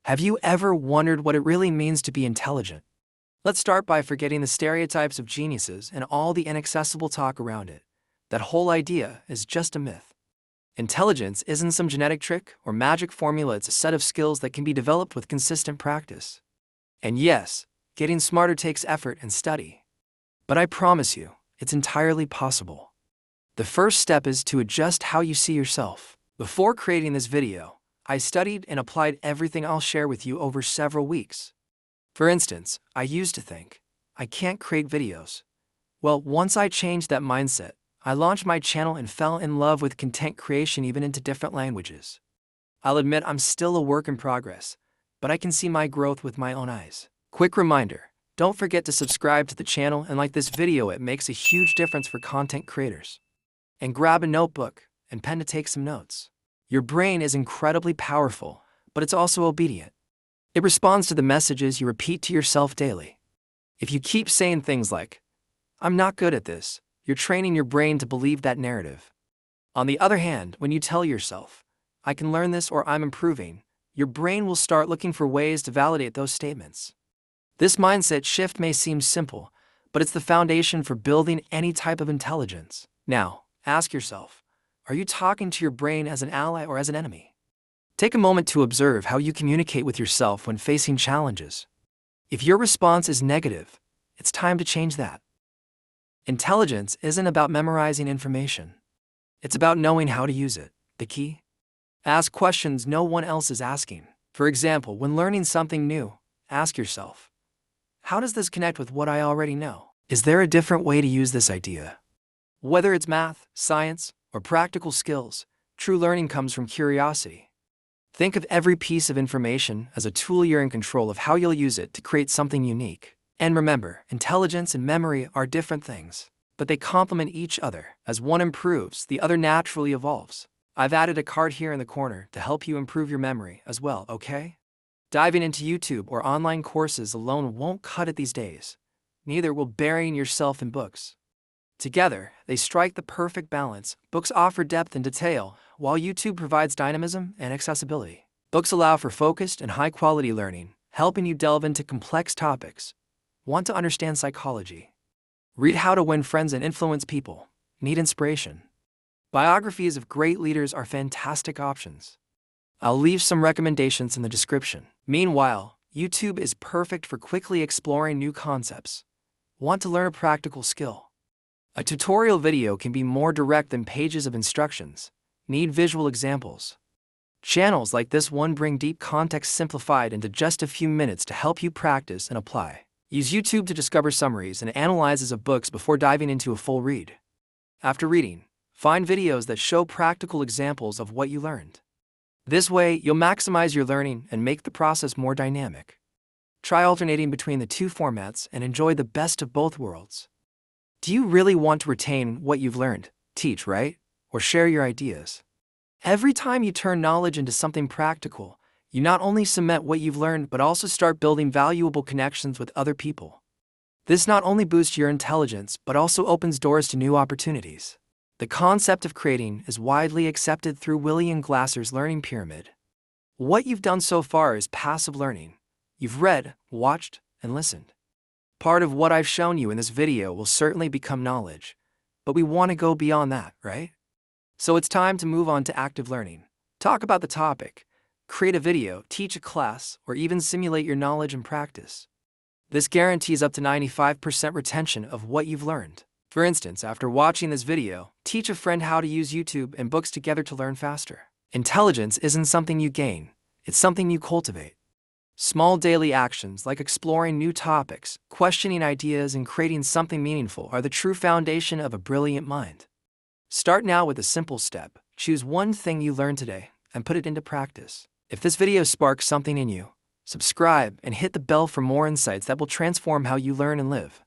Have you ever wondered what it really means to be intelligent? Let's start by forgetting the stereotypes of geniuses and all the inaccessible talk around it. That whole idea is just a myth. Intelligence isn't some genetic trick or magic formula, it's a set of skills that can be developed with consistent practice. And yes, getting smarter takes effort and study. But I promise you, it's entirely possible. The first step is to adjust how you see yourself. Before creating this video, I studied and applied everything I'll share with you over several weeks. For instance, I used to think, I can't create videos. Well, once I changed that mindset, I launched my channel and fell in love with content creation even into different languages. I'll admit I'm still a work in progress, but I can see my growth with my own eyes. Quick reminder, don't forget to subscribe to the channel and like this video, it makes a huge difference for content creators. And grab a notebook and pen to take some notes. Your brain is incredibly powerful, but it's also obedient. It responds to the messages you repeat to yourself daily. If you keep saying things like, "I'm not good at this," you're training your brain to believe that narrative. On the other hand, when you tell yourself, "I can learn this" or "I'm improving," your brain will start looking for ways to validate those statements. This mindset shift may seem simple, but it's the foundation for building any type of intelligence. Now, ask yourself, are you talking to your brain as an ally or as an enemy? Take a moment to observe how you communicate with yourself when facing challenges. If your response is negative, it's time to change that. Intelligence isn't about memorizing information. It's about knowing how to use it. The key? Ask questions no one else is asking. For example, when learning something new, ask yourself, how does this connect with what I already know? Is there a different way to use this idea? Whether it's math, science, or practical skills, true learning comes from curiosity. Think of every piece of information as a tool. You're in control of how you'll use it to create something unique. And remember, intelligence and memory are different things, but they complement each other. As one improves, the other naturally evolves. I've added a card here in the corner to help you improve your memory as well, okay? Diving into YouTube or online courses alone won't cut it these days. Neither will burying yourself in books. Together, they strike the perfect balance. Books offer depth and detail, while YouTube provides dynamism and accessibility. Books allow for focused and high-quality learning, helping you delve into complex topics. Want to understand psychology? Read How to Win Friends and Influence People. Need inspiration? Biographies of great leaders are fantastic options. I'll leave some recommendations in the description. Meanwhile, YouTube is perfect for quickly exploring new concepts. Want to learn a practical skill? A tutorial video can be more direct than pages of instructions. Need visual examples? Channels like this one bring deep context simplified into just a few minutes to help you practice and apply. Use YouTube to discover summaries and analyses of books before diving into a full read. After reading, find videos that show practical examples of what you learned. This way, you'll maximize your learning and make the process more dynamic. Try alternating between the two formats and enjoy the best of both worlds. Do you really want to retain what you've learned, teach, right? Or share your ideas? Every time you turn knowledge into something practical, you not only cement what you've learned but also start building valuable connections with other people. This not only boosts your intelligence but also opens doors to new opportunities. The concept of creating is widely accepted through William Glasser's learning pyramid. What you've done so far is passive learning. You've read, watched, and listened. Part of what I've shown you in this video will certainly become knowledge, but we want to go beyond that, right? So it's time to move on to active learning. Talk about the topic, create a video, teach a class, or even simulate your knowledge in practice. This guarantees up to 95% retention of what you've learned. For instance, after watching this video, teach a friend how to use YouTube and books together to learn faster. Intelligence isn't something you gain, it's something you cultivate. Small daily actions like exploring new topics, questioning ideas, and creating something meaningful are the true foundation of a brilliant mind. Start now with a simple step. Choose one thing you learned today and put it into practice. If this video sparks something in you, subscribe and hit the bell for more insights that will transform how you learn and live.